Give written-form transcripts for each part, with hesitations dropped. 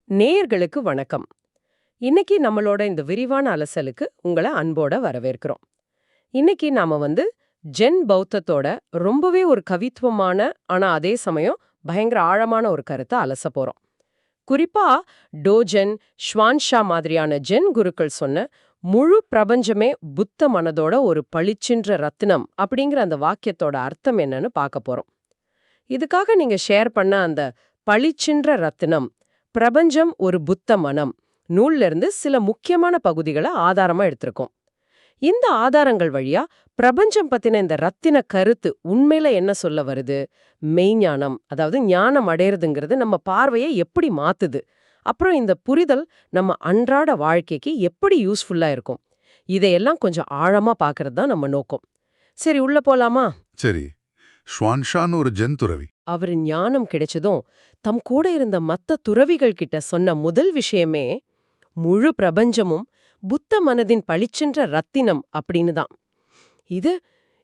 நேயர்களுக்கு வணக்கம். இன்னைக்கு நம்மளோட இந்த விரிவான அலசலுக்கு உங்கள அன்போட வரவேற்கிறோம். இன்னைக்கு நாம ஜென் பௌத்தத்தோட ரொம்பவே ஒரு கவித்துவமான, ஆனா அதே சமயம் பயங்கர ஆழமான ஒரு கருத்தை அலச போறோம். குறிப்பா டோஜன், ஷுவான்ஷா மாதிரியான ஜென் குருக்கள் சொன்ன முழு பிரபஞ்சமே புத்த மனதோட ஒரு பளிச்சின்ற ரத்தினம் அப்படிங்கிற அந்த வாக்கியத்தோட அர்த்தம் என்னன்னு பார்க்க போறோம். இதுக்காக நீங்க ஷேர் பண்ண அந்த பளிச்சின்ற ரத்தினம், பிரபஞ்சம் ஒரு புத்த மனம் நூல்ல இருந்து சில முக்கியமான பகுதிகளை ஆதாரமா எடுத்திருக்கோம். இந்த ஆதாரங்கள் வழியா பிரபஞ்சம் பத்தின இந்த ரத்தின கருத்து உண்மையில என்ன சொல்ல வருது, மெய்ஞானம் அதாவது ஞானம் அடையறதுங்கிறது நம்ம பார்வையை எப்படி மாத்துது, அப்புறம் இந்த புரிதல் நம்ம அன்றாட வாழ்க்கைக்கு எப்படி யூஸ்ஃபுல்லா இருக்கும், இதையெல்லாம் கொஞ்சம் ஆழமா பார்க்கறது தான் நம்ம நோக்கம். சரி, உள்ள போலாமா? சரி. ஷுவான்ஷான்னு ஒரு ஜென் துறவி. அவரு ஞானம் கிடைச்சதும் தம் கூட இருந்த மத்த துறவிகள் கிட்ட சொன்ன முதல் விஷயமே முழு பிரபஞ்சமும் புத்த மனதின் பளிச்சென்ற ரத்தினம் அப்படின்னு தான். இது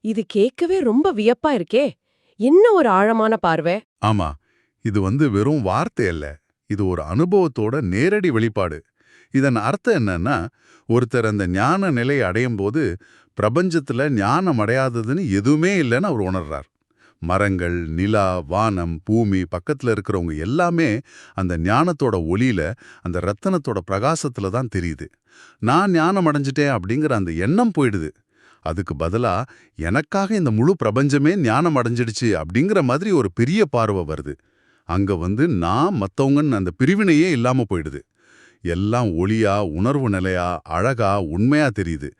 இது கேட்கவே ரொம்ப வியப்பா இருக்கே. என்ன ஒரு ஆழமான பார்வை! ஆமா, இது வெறும் வார்த்தை அல்ல. இது ஒரு அனுபவத்தோட நேரடி வெளிப்பாடு. இதன் அர்த்தம் என்னன்னா, ஒருத்தர் அந்த ஞான நிலையை அடையும் போது பிரபஞ்சத்துல ஞானம் அடையாததுன்னு எதுவுமே இல்லைன்னு அவர் உணர்றார். மரங்கள், நிலா, வானம், பூமி, பக்கத்துல இருக்கிறவங்க எல்லாமே அந்த ஞானத்தோட ஒளியில, அந்த ரத்தனத்தோட பிரகாசத்துல தான் தெரியுது. நான் ஞானம் அடைஞ்சிட்டேன் அப்படிங்கிற அந்த எண்ணம் போயிடுது. அதுக்கு பதிலா எனக்காக இந்த முழு பிரபஞ்சமே ஞானம் அடைஞ்சிடுச்சு அப்படிங்கிற மாதிரி ஒரு பெரிய பார்வை வருது. அங்க நான் மத்தவங்கன்னு அந்த பிரிவினையே இல்லாம போயிடுது. எல்லாம் ஒளியா, உணர்வு நிலையா, அழகா, உண்மையா தெரியுது.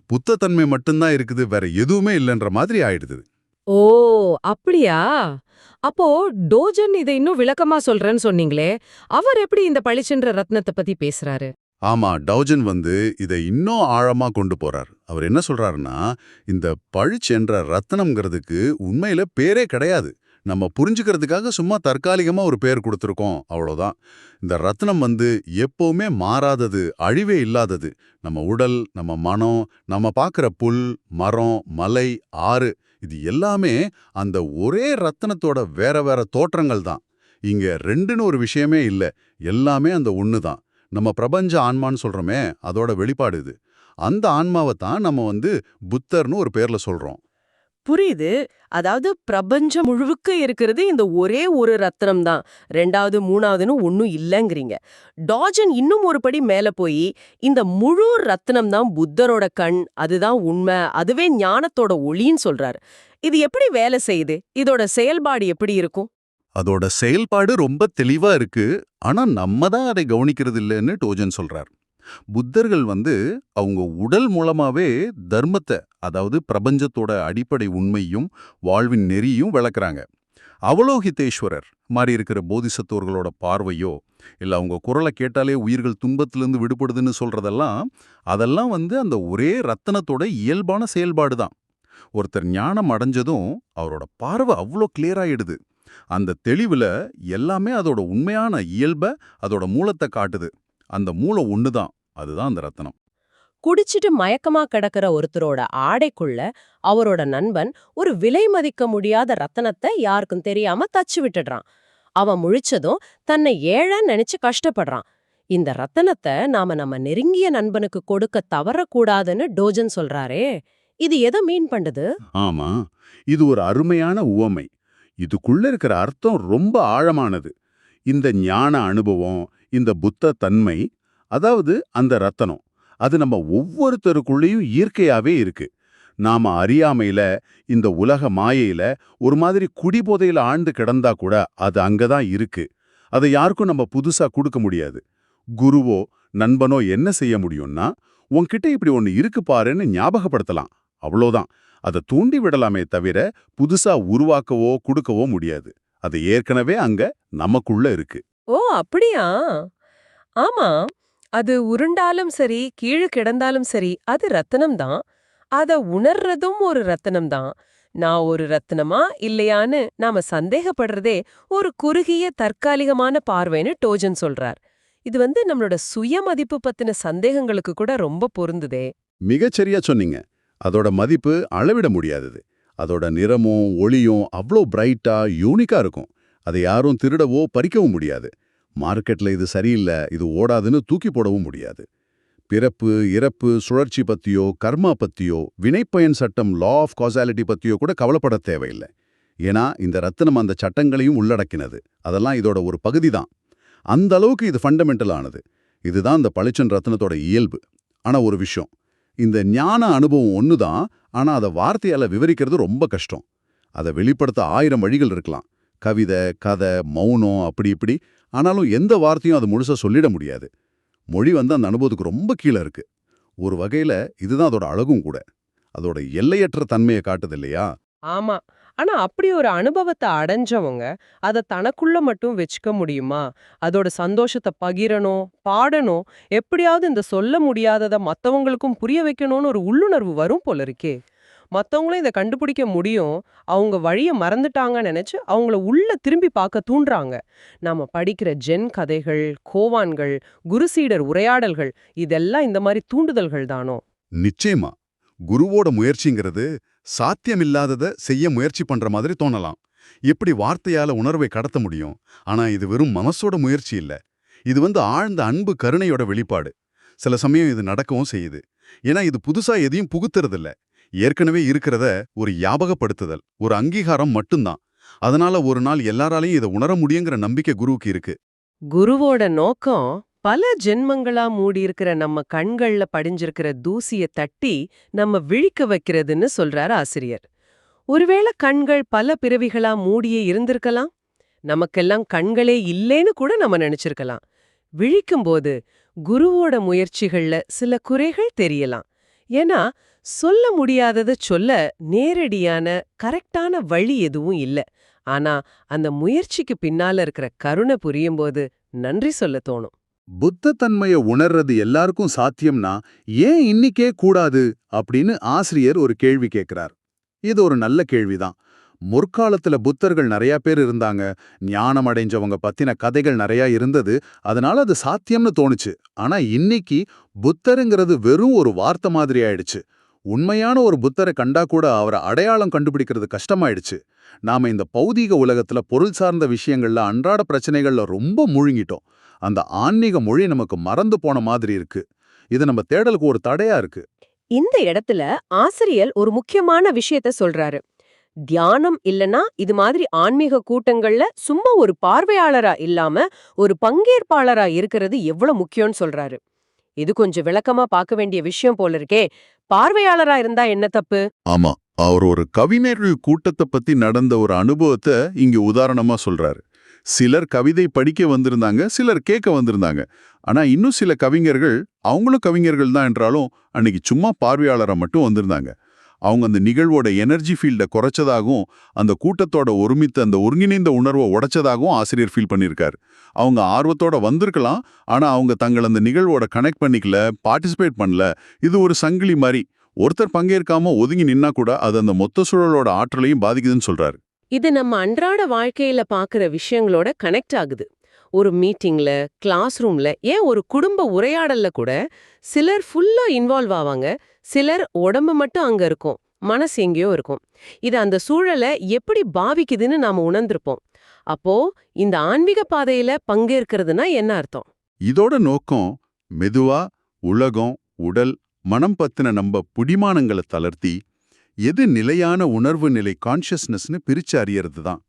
புத்தத்தன்மை மட்டும்தான் இருக்குது, வேற எதுவுமே இல்லைன்ற மாதிரி ஆயிடுது. ஓ, அப்படியா? அப்போ டோஜன் இதை இன்னும் விளக்கமா சொல்றேன்னு சொன்னீங்களே, அவர் எப்படி இந்த பளிச்சென்ற ரத்னத்தை பத்தி பேசுறாரு? ஆமா, டவுஜன் இதை இன்னும் ஆழமா கொண்டு போறார். அவர் என்ன சொல்றாருன்னா, இந்த பழிச் என்ற ரத்னம்ங்கிறதுக்கு உண்மையில பேரே கிடையாது. நம்ம புரிஞ்சுக்கிறதுக்காக சும்மா தற்காலிகமா ஒரு பேர் கொடுத்துருக்கோம், அவ்வளோதான். இந்த ரத்னம் எப்பவுமே மாறாதது, அழிவே இல்லாதது. நம்ம உடல், நம்ம மனம், நம்ம பார்க்குற புல், மரம், மலை, ஆறு, இது எல்லாமே அந்த ஒரே ரத்னத்தோட வேற வேற தோற்றங்கள் தான். இங்க ரெண்டுன்னு ஒரு விஷயமே இல்ல, எல்லாமே அந்த ஒன்று தான். நம்ம பிரபஞ்ச ஆன்மான்னு சொல்றோமே, அதோட வெளிப்பாடு இது. அந்த ஆன்மாவை தான் நம்ம புத்தர்னு ஒரு பேர்ல சொல்றோம். புரியுது. அதாவது பிரபஞ்சம் முழுக்க இருக்கிறது இந்த ஒரே ஒரு ரத்தினம் தான். 2வது 3வதுன்னு ஒன்னும் இல்லங்கிறீங்க. டாஜன் இன்னும் ஒரு படி மேல போய் இந்த முழு ரத்தினம் தான் புத்தரோட கண், அதுதான் உண்மை, அதுவே ஞானத்தோட ஒளின்னு சொல்றாரு. இது எப்படி வேலை செய்யுது? இதோட செயல்பாடு எப்படி இருக்கும்? அதோட செயல்பாடு ரொம்ப தெளிவா இருக்கு. ஆனா நம்ம தான் அதை கவனிக்கிறது இல்லைன்னு டோஜன் சொல்றார். புத்தர்கள் அவங்க உடல் மூலமாவே தர்மத்தை, அதாவது பிரபஞ்சத்தோட அடிப்படை உண்மையும் வாழ்வின் நெறியும் விளக்குறாங்க. அவலோகிதேஸ்வரர் மாதிரி இருக்கிற போதிசத்துவர்களோட பார்வையோ, இல்ல அவங்க குரலை கேட்டாலே உயிர்கள் துன்பத்திலிருந்து விடுபடுதுன்னு சொல்றதெல்லாம், அதெல்லாம் அந்த ஒரே ரத்தனத்தோட இயல்பான செயல்பாடு தான். ஒருத்தர் ஞானம் அடைஞ்சதும் அவரோட பார்வை அவ்வளோ கிளியராயிடுது. அந்த தெளிவுல எல்லாமே அதோட உண்மையான இயல்ப, அதோட மூலத்தை காட்டுது. அந்த மூலம் ஒண்ணுதான், அதுதான் அந்த ரத்தனம். குடிச்சிட்டு மயக்கமா கிடக்கிற ஒருத்தரோட ஆடைக்குள்ள அவரோட நண்பன் ஒரு விலை மதிக்க முடியாத ரத்தனத்தை யாருக்கும் தெரியாம தச்சு விட்டுடுறான். அவன் முழிச்சதும் தன்னை ஏழன்னு நினைச்சு கஷ்டப்படுறான். இந்த ரத்தனத்தை நாம நம்ம நெருங்கிய நண்பனுக்கு கொடுக்க தவறக்கூடாதுன்னு டோஜன் சொல்றாரே, இது எதை மீன் பண்ணுது? ஆமா, இது ஒரு அருமையான உவமை. இதுக்குள்ள இருக்கிற அர்த்தம் ரொம்ப ஆழமானது. இந்த ஞான அனுபவம், இந்த புத்த தன்மை, அதாவது அந்த ரத்தனம், அது நம்ம ஒவ்வொருத்தருக்குள்ளேயும் இயற்கையாவே இருக்கு. நாம அறியாமையில, இந்த உலக மாயையில ஒரு மாதிரி குடிபோதையில ஆழ்ந்து கிடந்தா கூட அது அங்கதான் இருக்கு. அதை யாருக்கும் நம்ம புதுசா கொடுக்க முடியாது. குருவோ நண்பனோ என்ன செய்ய முடியும்னா, உன்கிட்ட இப்படி ஒண்ணு இருக்கு பாருன்னு ஞாபகப்படுத்தலாம், அவ்வளோதான். அதை தூண்டி விடலாமே தவிர புதுசா உருவாக்கவோ கொடுக்கவோ முடியாது. அது ஏற்கனவே அங்க நமக்குள்ள இருக்கு. ஓ, அப்படியா? ஆமா, அது உருண்டாலும் சரி, கீழே கிடந்தாலும் சரி, அது ரத்தினம் தான். அத உணர்றதும் ஒரு ரத்தினம் தான். நான் ஒரு ரத்தினமா இல்லையான்னு நாம சந்தேகப்படுறதே ஒரு குறுகிய தற்காலிகமான பார்வைன்னு டோஜன் சொல்றார். இது நம்மளோட சுயமதிப்பு பத்தின சந்தேகங்களுக்கு கூட ரொம்ப பொருந்துதே. மிகச்சரியா சொன்னீங்க. அதோட மதிப்பு அளவிட முடியாதது. அதோட நிறமும் ஒளியும் அவ்வளோ பிரைட்டா, யூனிக்கா இருக்கும். அதை யாரும் திருடவோ பறிக்கவும் முடியாது. மார்க்கெட்ல இது சரியில்லை, இது ஓடாதுன்னு தூக்கி போடவும் முடியாது. பிறப்பு, இறப்பு, சுழற்சி பத்தியோ, கர்மா பத்தியோ, வினைப்பயன் சட்டம் லா ஆஃப் காசாலிட்டி பத்தியோ கூட கவலைப்பட தேவையில்லை. ஏன்னா இந்த ரத்தினம் அந்த சட்டங்களையும் உள்ளடக்கினது. அதெல்லாம் இதோட ஒரு பகுதி தான். அந்த அளவுக்கு இது ஃபண்டமெண்டல் ஆனது. இதுதான் இந்த பளிச்சன் ரத்தினத்தோட இயல்பு. ஆனா ஒரு விஷயம், இந்த ஞான அனுபவம் ஒண்ணுதான், ஆனா அதை வார்த்தையால விவரிக்கிறது ரொம்ப கஷ்டம். அதை வெளிப்படுத்த 1000 வழிகள் இருக்கலாம். கவிதை, கதை, மௌனம், அப்படி இப்படி. ஆனாலும் எந்த வார்த்தையும் அது முழுசா சொல்லிட முடியாது. மொழி அந்த அனுபவத்துக்கு ரொம்ப கீழே இருக்கு. ஒரு வகையில இதுதான் அதோட அழகும் கூட. அதோட எல்லையற்ற தன்மையை காட்டுது இல்லையா? ஆமா. ஆனா அப்படி ஒரு அனுபவத்த அடைஞ்சவங்க, அத தனக்குள்ள மட்டும் வச்சுக்க முடியுமா? அதோட சந்தோஷத்த பகிரணும், பாடணும், எப்படியாவது இந்த சொல்ல முடியாதத மத்தவங்களுக்கும் புரிய வைக்கணும்னு ஒரு உள்ளுணர்வு வரும் போல இருக்கே. மத்தவங்களும் இத கண்டுபிடிக்க முடியும். அவங்க வழிய மறந்துட்டாங்கன்னு நெனச்சு, அவங்கள உள்ள திரும்பி பார்க்க தூண்டுறாங்க. நாம படிக்கிற ஜென் கதைகள், கோவான்கள், குருசீடர் உரையாடல்கள் இதெல்லாம் இந்த மாரி தூண்டுதல்கள் தானோ? நிச்சயமா. குருவோட முயற்சிங்கிறது சாத்தியமில்லாதத செய்ய முயற்சி பண்ற மாதிரி தோணலாம். எப்படி வார்த்தையால உணர்வை கடத்த முடியும்? ஆனா இது வெறும் மனசோட முயற்சி இல்ல. இது ஆழ்ந்த அன்பு கருணையோட வெளிப்பாடு. சில சமயம் இது நடக்கவும் செய்யுது. ஏன்னா இது புதுசா எதையும் புகுத்துறதில்ல. ஏற்கனவே இருக்கிறத ஒரு ஞாபகப்படுத்துதல், ஒரு அங்கீகாரம் மட்டும்தான். அதனால ஒரு நாள் எல்லாராலையும் இதை உணர முடியுங்கிற நம்பிக்கை குருவுக்கு இருக்கு. குருவோட நோக்கம் பல ஜென்மங்களா மூடியிருக்கிற நம்ம கண்கள்ல படிஞ்சிருக்கிற தூசிய தட்டி நம்ம விழிக்க வைக்கிறதுன்னு சொல்றாரு ஆசிரியர். ஒருவேளை கண்கள் பல பிறவிகளா மூடியே இருந்திருக்கலாம். நமக்கெல்லாம் கண்களே இல்லேன்னு கூட நம்ம நினைச்சிருக்கலாம். விழிக்கும்போது குருவோட முயற்சிகள்ல சில குறைகள் தெரியலாம். ஏன்னா சொல்ல முடியாதத சொல்ல நேரடியான கரெக்டான வழி எதுவும் இல்ல. ஆனா அந்த முயற்சிக்கு பின்னால இருக்கிற கருணை புரியும்போது நன்றி சொல்ல தோணும். புத்த தன்மையை உணர்றது எல்லாருக்கும் சாத்தியம்னா ஏன் இன்னிக்கே கூடாது அப்படின்னு ஆசிரியர் ஒரு கேள்வி கேட்கிறார். இது ஒரு நல்ல கேள்விதான். முற்காலத்துல புத்தர்கள் நிறைய பேர் இருந்தாங்க, ஞானம் அடைஞ்சவங்க பத்தின கதைகள் நிறைய இருந்தது. அதனால அது சாத்தியம்னு தோணுச்சு. ஆனா இன்னைக்கு புத்தருங்கிறது வெறும் ஒரு வார்த்தை மாதிரி ஆயிடுச்சு. உண்மையான ஒரு புத்தரை கண்டா கூட அவரை அடையாளம் கண்டுபிடிக்கிறது கஷ்டமாயிடுச்சு. நாம இந்த பௌதீக உலகத்துல பொருள் சார்ந்த விஷயங்கள்ல அன்றாட பிரச்சனைகள்ல ரொம்ப மூழ்கிட்டோம். அந்த ஆன்மீக மொழி நமக்கு மறந்து போன மாதிரி இருக்கு. இது நம்ம தேடலுக்கு ஒரு தடையா இருக்கு. இந்த இடத்துல ஆசிரியர் ஒரு முக்கியமான விஷயத்த சொல்றாரு. தியானம் இல்லனா இது மாதிரி ஆன்மீக கூட்டங்கள்ல சும்மா ஒரு பார்வையாளரா இல்லாம ஒரு பங்கேற்பாளரா இருக்கிறது எவ்வளவு முக்கியம்னு சொல்றாரு. இது கொஞ்சம் விளக்கமா பார்க்க வேண்டிய விஷயம் போல இருக்கே. பார்வையாளரா இருந்தா என்ன தப்பு? ஆமா, அவர் ஒரு கவிஞர்கள் கூட்டத்தை பத்தி நடந்த ஒரு அனுபவத்தை இங்க உதாரணமா சொல்றாரு. சிலர் கவிதை படிக்க வந்திருந்தாங்க, சிலர் கேட்க வந்திருந்தாங்க. ஆனா இன்னும் சில கவிஞர்கள், அவங்களும் கவிஞர்கள் தான் என்றாலும் அன்னைக்கு சும்மா பார்வையாளரா மட்டும் வந்திருந்தாங்க. அவங்க அந்த நிகழ்வோட எனர்ஜி ஃபீல்ட குறைச்சதாகவும், அந்த கூட்டத்தோட அந்த ஒருங்கிணைந்த உணர்வை உடைச்சதாகவும் ஆசிரியர் ஃபீல் பண்ணியிருக்காரு. அவங்க ஆர்வத்தோட வந்திருக்கலாம், ஆனா அவங்க தங்கள் அந்த நிகழ்வோட கனெக்ட் பண்ணிக்கல, பார்ட்டிசிபேட் பண்ணல. இது ஒரு சங்கிலி மாதிரி. ஒருத்தர் பங்கேற்காம ஒதுங்கி நின்னா கூட அது அந்த மொத்த சூழலோட ஆற்றலையும் பாதிக்குதுன்னு சொல்றாரு. இது நம்ம அன்றாட வாழ்க்கையில பாக்குற விஷயங்களோட கனெக்ட் ஆகுது. ஒரு மீட்டிங்ல, கிளாஸ் ரூம்ல, ஏன் ஒரு குடும்ப உரையாடல்ல கூட சிலர் ஃபுல்லா இன்வால்வ் ஆவாங்க, சிலர் உடம்பு மட்டும் அங்க இருக்கும், மனசு எங்கேயோ இருக்கும். இது அந்த சூழலை எப்படி பாவிக்குதுன்னு நாம உணர்ந்திருப்போம். அப்போ இந்த ஆன்மீக பாதையில பங்கேற்கிறதுனா என்ன அர்த்தம்? இதோட நோக்கம் மெதுவா உலகம், உடல், மனம் பத்தின நம்ம புடிமானங்களை தளர்த்தி எது நிலையான உணர்வு நிலை கான்ஷியஸ்னஸ்னு பிரிச்சு அறியறது தான்.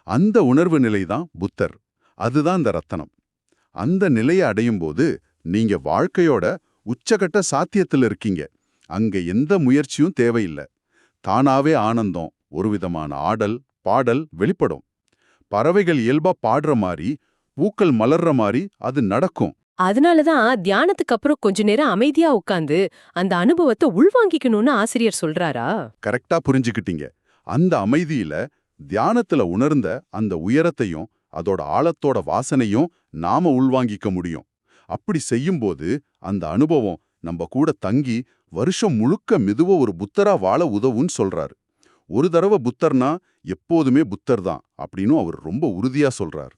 அந்த உணர்வு நிலை தான் புத்தர். அதுதான் இந்த ரத்தனம். அந்த நிலையை அடையும் போது நீங்க வாழ்க்கையோட உச்சகட்ட சாத்தியத்தில் இருக்கீங்க. அங்க எந்த முயற்சியும் தேவையில்லை. தானாவே ஆனந்தம், ஒரு விதமான ஆடல், பாடல் வெளிப்படும். பறவைகள் இயல்பா பாடுற மாதிரி, பூக்கள் மலர்ற மாதிரி அது நடக்கும். அதனாலதான் தியானத்துக்கு அப்புறம் கொஞ்ச நேரம் அமைதியா உட்கார்ந்து அந்த அனுபவத்தை உள்வாங்கிக்கணும்னு ஆசிரியர் சொல்றாரா? கரெக்டா புரிஞ்சுக்கிட்டீங்க. அந்த அமைதியில, தியானத்துல உணர்ந்த அந்த உயரத்தையும் அதோட ஆழத்தோட வாசனையும் நாம உள்வாங்கிக்க முடியும். அப்படி செய்யும்போது அந்த அனுபவம் நம்ம கூட தங்கி வருஷம் முழுக்க மெதுவா ஒரு புத்தரா வாழ உதவுன்னு சொல்றாரு. ஒரு தடவை புத்தர்னா எப்போதுமே புத்தர் தான் அப்படின்னு அவர் ரொம்ப உறுதியா சொல்றாரு.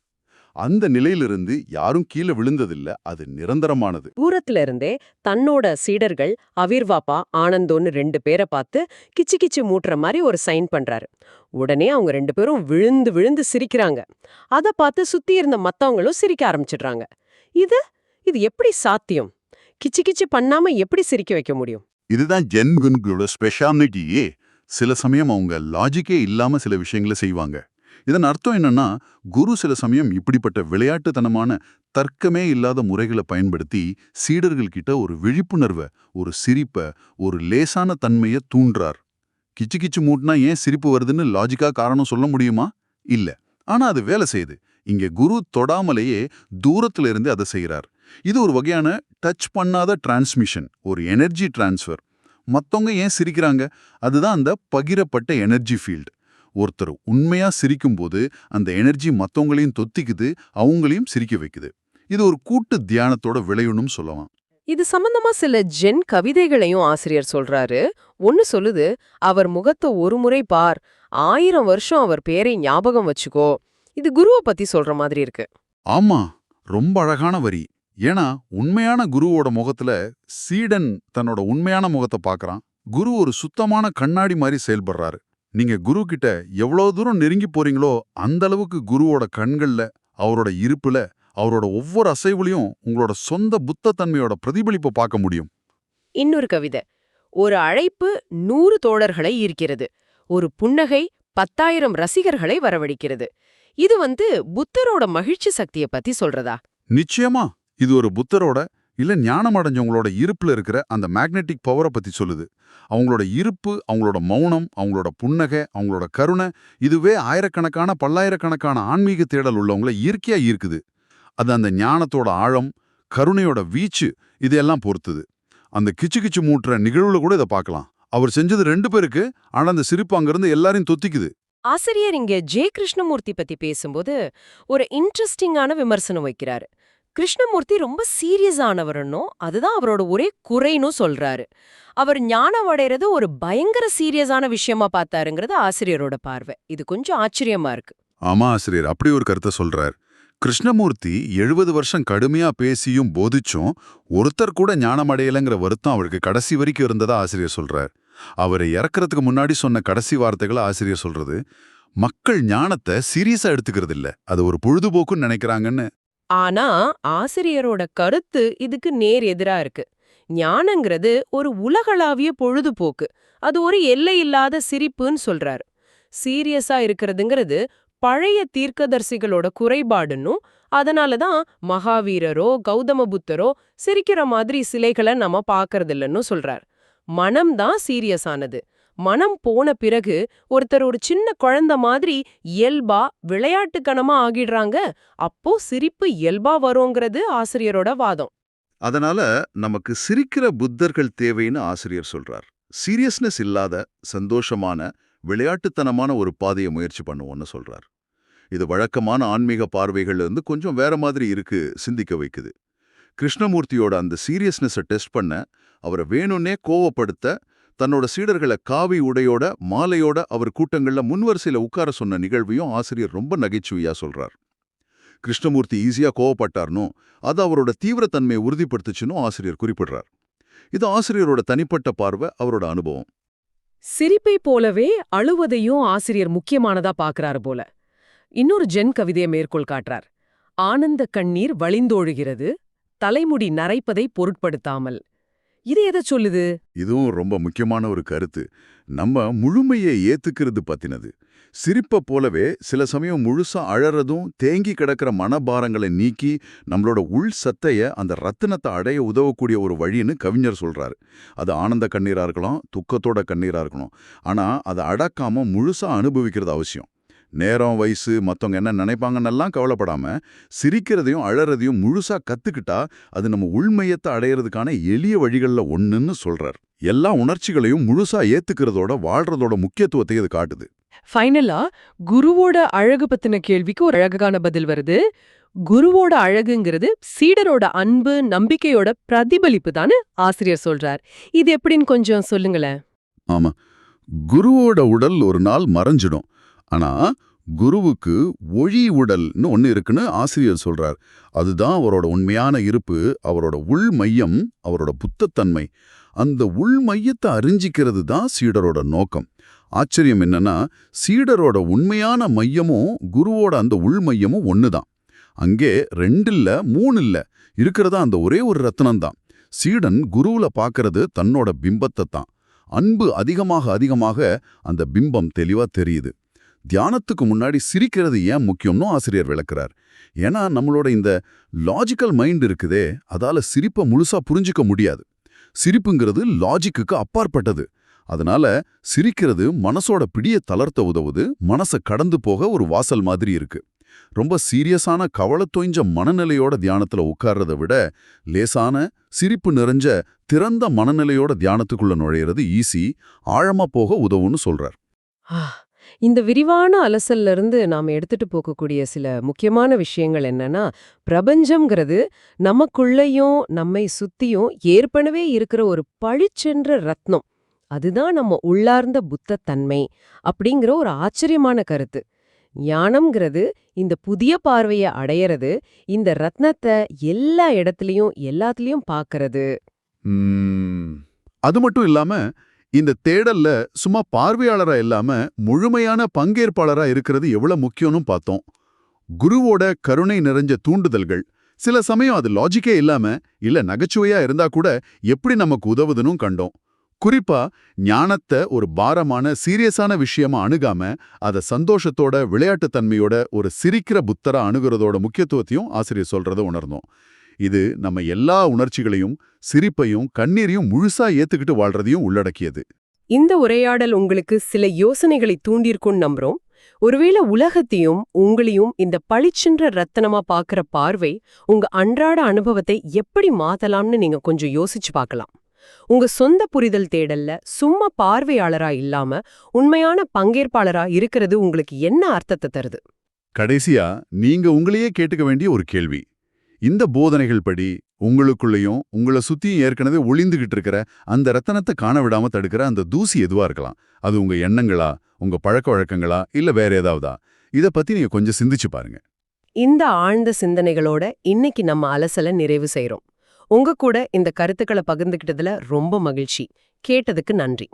அந்த நிலையிலிருந்து யாரும் கீழே விழுந்ததில்ல, அது நிரந்தரமானது. தூரத்துல இருந்தே தன்னோட சீடர்கள் அவிர்வாப்பா ஆனந்தோன்னு 2 பேரை பார்த்து கிச்சு கிச்சு மூட்டுற மாதிரி ஒரு சைன் பண்றாரு. உடனே அவங்க 2 பேரும் விழுந்து விழுந்து சிரிக்கிறாங்க. அத பார்த்து சுத்தி இருந்த மத்தவங்களும் சிரிக்க ஆரம்பிச்சிடுறாங்க. இது இது எப்படி சாத்தியம்? கிச்சு கிச்சு பண்ணாம எப்படி சிரிக்க வைக்க முடியும்? இதுதான் ஜென் குன்களோட ஸ்பெஷாலிட்டியே. சில சமயம் அவங்க லாஜிக்கே இல்லாம சில விஷயங்களை செய்வாங்க. இதன் அர்த்தம் என்னன்னா, குரு சில சமயம் இப்படிப்பட்ட விளையாட்டுத்தனமான தர்க்கமே இல்லாத முறைகளை பயன்படுத்தி சீடர்கள் கிட்ட ஒரு விழிப்புணர்வை, ஒரு சிரிப்பை, ஒரு லேசான தன்மையை தூண்டுறார். கிச்சு கிச்சு மூட்டினா ஏன் சிரிப்பு வருதுன்னு லாஜிக்கா காரணம் சொல்ல முடியுமா? இல்ல. ஆனா அது வேலை செய்யுது. இங்க குரு தொடாமலேயே தூரத்துல இருந்து அதை செய்யறார். இது ஒரு வகையான டச் பண்ணாத டிரான்ஸ்மிஷன், ஒரு எனர்ஜி டிரான்ஸ்ஃபர். மத்தவங்க ஏன் சிரிக்கிறாங்க? அதுதான் அந்த பகிரப்பட்ட எனர்ஜி ஃபீல்டு. ஒருத்தர் உண்மையா சிரிக்கும்போது அந்த எனர்ஜி மத்தவங்களையும் தொத்திக்குது, அவங்களையும் சிரிக்க வைக்குது. இது ஒரு கூட்டு தியானத்தோட விளைவுன்னு சொல்லலாம். இது சம்பந்தமா சில ஜென் கவிதைகளையும் ஆசிரியர் சொல்றாரு. ஒன்னு சொல்லுது, அவர் முகத்தை ஒரு முறை பார், 1000 வருஷம் அவர் பேரை ஞாபகம் வச்சுக்கோ. இது குருவை பத்தி சொல்ற மாதிரி இருக்கு. ஆமா, ரொம்ப அழகான வரி. ஏன்னா உண்மையான குருவோட முகத்துல சீடன் தன்னோட உண்மையான முகத்தை பார்க்கறான். குரு ஒரு சுத்தமான கண்ணாடி மாதிரி செயல்படுறாரு. நீங்க குரு கிட்ட எவ்வளவு தூரம் நெருங்கி போறீங்களோ அந்த அளவுக்கு குருவோட கண்கள்ல, அவரோட இருப்புல, அவரோட ஒவ்வொரு அசைவுலையும் உங்களோட சொந்த புத்தத்தன்மையோட பிரதிபலிப்பை பார்க்க முடியும். இன்னொரு கவிதை, ஒரு அழைப்பு 100 தோழர்களை ஈர்க்கிறது, ஒரு புன்னகை 10,000 ரசிகர்களை வரவழைக்கிறது. இது புத்தரோட மகிழ்ச்சி சக்தியை பத்தி சொல்றதா? நிச்சயமா இது ஒரு புத்தரோட இல்ல ஞானம் அடைஞ்சவங்களோட இருப்புல இருக்கிற அந்த மேக்னெட்டிக் பவரை பத்தி சொல்லுது. அவங்களோட இருப்பு, அவங்களோட மௌனம், அவங்களோட புன்னகை, அவங்களோட கருணை, இதுவே ஆயிரக்கணக்கான பல்லாயிரக்கணக்கான ஆன்மீக தேடல் உள்ளவங்கள இயற்கையா ஈர்க்குது. அது அந்த ஞானத்தோட ஆழம், கருணையோட வீச்சு, இதெல்லாம் பொறுத்துது. அந்த கிச்சு கிச்சு மூட்டுற நிகழ்வுல கூட இதை பார்க்கலாம். அவர் செஞ்சது 2 பேருக்கு, ஆனா அந்த சிரிப்பு அங்கிருந்து எல்லாரையும் தொத்திக்குது. ஆசிரியர் இங்க ஜே கிருஷ்ணமூர்த்தி பத்தி பேசும்போது ஒரு இன்ட்ரெஸ்டிங்கான விமர்சனம் வைக்கிறாரு. கிருஷ்ணமூர்த்தி ரொம்ப சீரியஸ் ஆனவரனும், அதுதான் அவரோட ஒரே குறைன்னு சொல்றாரு. அவர் ஞானம் அடைறது ஒரு பயங்கர சீரியஸான விஷயமா பார்த்தாருங்கிறது ஆசிரியரோட பார்வை. இது கொஞ்சம் ஆச்சரியமா இருக்கு. ஆமா ஆசிரியர், அப்படி ஒரு கருத்தை சொல்றார். கிருஷ்ணமூர்த்தி 70 வருஷம் கடுமையா பேசியும் போதிச்சும் ஒருத்தர் கூட ஞானம் அடையலைங்கிற வருத்தம் அவருக்கு கடைசி வரைக்கும் இருந்ததா ஆசிரியர் சொல்றார். அவரை இறக்கறதுக்கு முன்னாடி சொன்ன கடைசி வார்த்தைகளை ஆசிரியர் சொல்றது, மக்கள் ஞானத்தை சீரியஸா எடுத்துக்கிறது இல்ல, அது ஒரு பொழுதுபோக்குன்னு நினைக்கிறாங்கன்னு. ஆனா ஆசிரியரோட கருத்து இதுக்கு நேர் எதிரா இருக்கு. ஞானங்கிறது ஒரு உலகளாவிய பொழுதுபோக்கு, அது ஒரு எல்லையில்லாத சிரிப்புன்னு சொல்றாரு. சீரியஸா இருக்கிறதுங்கிறது பழைய தீர்க்கதரிசிகளோட குறைபாடுன்னும், அதனாலதான் மகாவீரரோ கௌதம புத்தரோ சிரிக்கிற மாதிரி சிலைகளை நம்ம பார்க்கறதில்லன்னு சொல்றார். மனம்தான் சீரியஸ் ஆனது. மனம் போன பிறகு ஒருத்தர் ஒரு சின்ன குழந்தை மாதிரி இயல்பா விளையாட்டுக்கனமா ஆகிடுறாங்க. அப்போ சிரிப்பு இயல்பா வருங்கிறது ஆசிரியரோட வாதம். அதனால நமக்கு சிரிக்கிற புத்தர்கள் தேவைன்னு ஆசிரியர் சொல்றார். சீரியஸ்னஸ் இல்லாத சந்தோஷமான விளையாட்டுத்தனமான ஒரு பாதையை முயற்சி பண்ணுவோம்னு சொல்றார். இது வழக்கமான ஆன்மீக பார்வைகள்ல இருந்து கொஞ்சம் வேற மாதிரி இருக்கு, சிந்திக்க வைக்குது. கிருஷ்ணமூர்த்தியோட அந்த சீரியஸ்னஸை டெஸ்ட் பண்ண, அவரை வேணும்னே கோவப்படுத்த, தன்னோட சீடர்களை காவி உடையோட மாலையோட அவர் கூட்டங்கள்ல முன்வரிசையில உட்கார சொன்ன நிகழ்வையும் ஆசிரியர் ரொம்ப நகைச்சுவையா சொல்றார். கிருஷ்ணமூர்த்தி ஈஸியா கோவப்பட்டார்னோ அது அவரோட தீவிரத்தன்மையை உறுதிப்படுத்துச்சுன்னு ஆசிரியர் குறிப்பிடுறார். இது ஆசிரியரோட தனிப்பட்ட பார்வை, அவரோட அனுபவம். சிரிப்பை போலவே அழுவதையும் ஆசிரியர் முக்கியமானதா பார்க்கறாரு போல. இன்னொரு ஜென் கவிதையை மேற்கோள் காட்டுறார். ஆனந்த கண்ணீர் வழிந்தோழுகிறது, தலைமுடி நரைப்பதை பொருட்படுத்தாமல். இது எதை சொல்லுது? இதுவும் ரொம்ப முக்கியமான ஒரு கருத்து. நம்ம முழுமையை ஏத்துக்கிறது பத்தினது. சிரிப்பை போலவே சில சமயம் முழுசா அழறதும், தேங்கி கிடக்கிற மனபாரங்களை நீக்கி நம்மளோட உள் சத்தைய, அந்த ரத்தினத்தை அடைய உதவக்கூடிய ஒரு வழின்னு கவிஞர் சொல்றாரு. அது ஆனந்த கண்ணீரா இருக்கலாம், துக்கத்தோட கண்ணீரா இருக்கணும். ஆனா அதை அடக்காம முழுசா அனுபவிக்கிறது அவசியம். நேரம், வயசு, மத்தவங்க என்ன நினைப்பாங்கன்னெல்லாம் கவலைப்படாம சிரிக்கிறதையும் அழறதையும் முழுசா கத்துக்கிட்டா அது நம்ம உள்மையத்தை அடையிறதுக்கான எளிய வழிகள்ல ஒண்ணுன்னு சொல்றார். எல்லா உணர்ச்சிகளையும் முழுசா ஏத்துக்கிறதோட வாழ்றதோட முக்கியத்துவத்தை இது காட்டுது. ஃபைனலா குருவோட அழகு பத்தின கேள்விக்கு ஒரு அழகான பதில் வருது. குருவோட அழகுங்கிறது சீடரோட அன்பு, நம்பிக்கையோட பிரதிபலிப்பு தானு ஆசிரியர் சொல்றார். இது எப்படின்னு கொஞ்சம் சொல்லுங்களேன். ஆமா, குருவோட உடல் ஒரு நாள் மறைஞ்சிடும். ஆனா குருவுக்கு ஒளி உடல்னு ஒன்னு இருக்குன்னு ஆசிரியர் சொல்றார். அதுதான் அவரோட உண்மையான இருப்பு, அவரோட உள் மையம், அவரோட புத்தத்தன்மை. அந்த உள் மையத்தை அறிஞ்சிக்கிறது தான் சீடரோட நோக்கம். ஆச்சரியம் என்னன்னா, சீடரோட உண்மையான மையமும் குருவோட அந்த உள் மையமும் ஒண்ணுதான். அங்கே 2 இல்ல 3 இல்ல, இருக்கிறதா அந்த ஒரே ஒரு ரத்னம் தான். சீடன் குருவுல பார்க்கறது தன்னோட பிம்பத்தை தான். அன்பு அதிகமாக அதிகமாக அந்த பிம்பம் தெளிவா தெரியுது. தியானத்துக்கு முன்னாடி சிரிக்கிறது ஏன் முக்கியம்னு ஆசிரியர் விளக்குறார். ஏன்னா நம்மளோட இந்த லாஜிக்கல் மைண்ட் இருக்குதே, அதால சிரிப்பை முழுசா புரிஞ்சுக்க முடியாது. சிரிப்புங்கிறது லாஜிக்குக்கு அப்பாற்பட்டது. அதனால சிரிக்கிறது மனசோட பிடிய தளர்த்த உதவுது, மனசை கடந்து போக ஒரு வாசல் மாதிரி இருக்கு. ரொம்ப சீரியஸான கவலை மனநிலையோட தியானத்துல உட்கார்றத விட லேசான சிரிப்பு நிறைஞ்ச திறந்த மனநிலையோட தியானத்துக்குள்ள நுழையிறது ஈஸி, ஆழமா போக உதவுன்னு சொல்றார். ஆ, இந்த விரிவான அலசல்ல இருந்து நாம எடுத்துட்டு போகக்கூடிய சில முக்கியமான விஷயங்கள் என்னன்னா, பிரபஞ்சம்ங்கிறது நமக்குள்ளேயும் நம்மை சுத்தியும் ஏற்கனவே இருக்கிற ஒரு பளிச்சென்ற ரத்னம். அதுதான் நம்ம உள்ளார்ந்த புத்தத்தன்மை அப்படிங்கிற ஒரு ஆச்சரியமான கருத்து. ஞானம்ங்கிறது இந்த புதிய பார்வையை அடையறது, இந்த ரத்னத்தை எல்லா இடத்துலயும் எல்லாத்துலயும் பார்க்கறது. அது மட்டும் இல்லாம இந்த தேடல்ல சும்மா பார்வையாளரா இல்லாம முழுமையான பங்கேற்பாளரா இருக்கிறது எவ்வளவு முக்கியம்னு பார்த்தோம். குருவோட கருணை நிறைஞ்ச தூண்டுதல்கள் சில சமயம் அது லாஜிக்கே இல்லாம இல்ல நகைச்சுவையா இருந்தா கூட எப்படி நமக்கு உதவுதுன்னு கண்டோம். குறிப்பா ஞானத்தை ஒரு பாரமான சீரியஸான விஷயமா அணுகாம அத சந்தோஷத்தோட விளையாட்டுத்தன்மையோட ஒரு சிரிக்கிற புத்தரா அணுகிறதோட முக்கியத்துவத்தையும் ஆசிரியர் சொல்றத உணர்ந்தோம். இது நம்ம எல்லா உணர்ச்சிகளையும் சிரிப்பையும் கண்ணீரையும் முழுசா ஏத்துக்கிட்டு வாழ்றதையும் உள்ளடக்கியது. இந்த உரையாடல் உங்களுக்கு சில யோசனைகளை தூண்டியிருக்கும்னு நம்புறோம். ஒருவேளை உலகத்தையும் உங்களையும் இந்த பளிச்சென்ற ரத்தனமா பார்க்கிற பார்வை உங்க அன்றாட அனுபவத்தை எப்படி மாத்தலாம்னு நீங்க கொஞ்சம் யோசிச்சு பார்க்கலாம். உங்க சொந்த புரிதல் தேடல்ல சும்மா பார்வையாளரா இல்லாம உண்மையான பங்கேற்பாளரா இருக்கிறது உங்களுக்கு என்ன அர்த்தத்தை தருது? கடைசியா நீங்க உங்களையே கேட்டுக்க வேண்டிய ஒரு கேள்வி. இந்த போதனைகள் படி உங்களுக்குள்ளேயும் உங்களை சுத்தியும் ஏற்கனவே ஒளிந்துகிட்டு இருக்கிற அந்த ரத்தனத்தை காண விடாம தடுக்கிற அந்த தூசி எதுவா இருக்கலாம். அது உங்க எண்ணங்களா, உங்க பழக்க வழக்கங்களா, இல்ல வேற ஏதாவதா? இத பத்தி நீங்க கொஞ்சம் சிந்திச்சு பாருங்க. இந்த ஆழ்ந்த சிந்தனைகளோட இன்னைக்கு நம்ம அலசலை நிறைவு செய்றோம். உங்க கூட இந்த கருத்துக்களை பகிர்ந்துக்கிட்டதுல ரொம்ப மகிழ்ச்சி. கேட்டதுக்கு நன்றி.